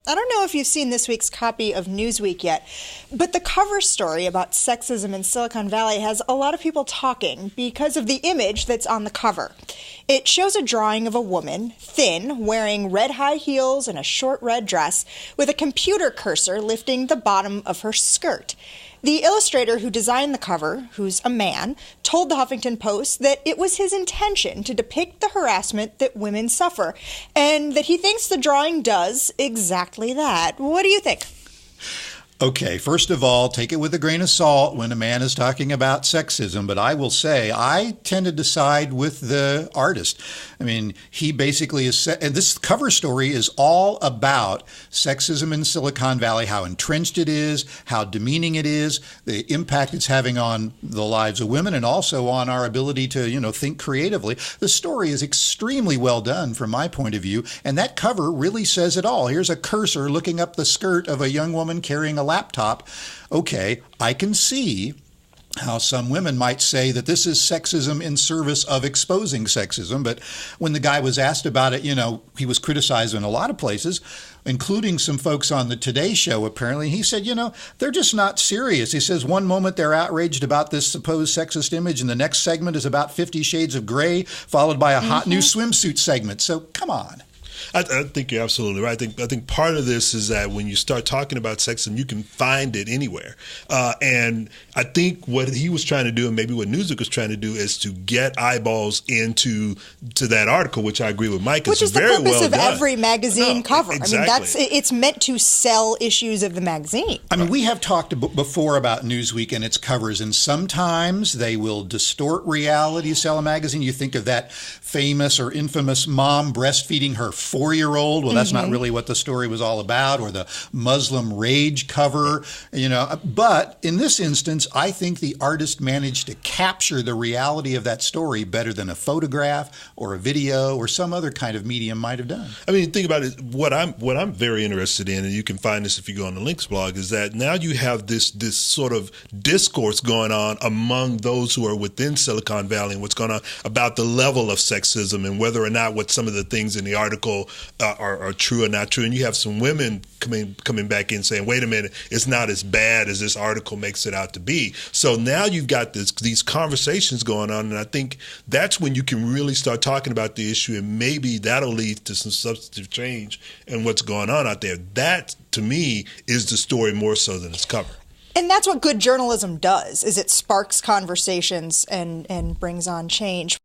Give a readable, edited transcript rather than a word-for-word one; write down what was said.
I don't know if you've seen this week's copy of Newsweek yet, but the cover story about sexism in Silicon Valley has a lot of people talking because of the image that's on the cover. It shows a drawing of a woman, thin, wearing red high heels and a short red dress, with a computer cursor lifting the bottom of her skirt. The illustrator who designed the cover, who's a man, told the Huffington Post that it was his intention to depict the harassment that women suffer, and that he thinks the drawing does exactly that. What do you think? Okay, first of all, take it with a grain of salt when a man is talking about sexism, but I will say I tended to side with the artist. I mean, he basically is, and this cover story is all about sexism in Silicon Valley, how entrenched it is, how demeaning it is, the impact it's having on the lives of women and also on our ability to, think creatively. The story is extremely well done from my point of view, and that cover really says it all. Here's a cursor looking up the skirt of a young woman carrying a laptop. Okay, I can see how some women might say that this is sexism in service of exposing sexism. But when the guy was asked about it, he was criticized in a lot of places, including some folks on the Today Show, apparently. He said, they're just not serious. He says one moment they're outraged about this supposed sexist image, and the next segment is about 50 Shades of Grey, followed by a hot new swimsuit segment. So come on. I think you're absolutely right. I think part of this is that when you start talking about sexism, you can find it anywhere. And I think what he was trying to do, and maybe what Newsweek was trying to do, is to get eyeballs to that article, which I agree with Mike. Which is the purpose of every magazine cover. Exactly. I mean, it's meant to sell issues of the magazine. I mean, we have talked before about Newsweek and its covers, and sometimes they will distort reality to sell a magazine. You think of that famous or infamous mom breastfeeding her 4-year-old. Well, that's not really what the story was all about, or the Muslim rage cover, But in this instance, I think the artist managed to capture the reality of that story better than a photograph or a video or some other kind of medium might have done. I mean, think about it. What I'm very interested in, and you can find this if you go on the Links blog, is that now you have this sort of discourse going on among those who are within Silicon Valley and what's going on about the level of sexism and whether or not what some of the things in the article are true or not true. And you have some women coming back in saying, wait a minute, it's not as bad as this article makes it out to be. So now you've got these conversations going on, and I think that's when you can really start talking about the issue, and maybe that'll lead to some substantive change in what's going on out there. That, to me, is the story more so than its cover. And that's what good journalism does, is it sparks conversations and brings on change.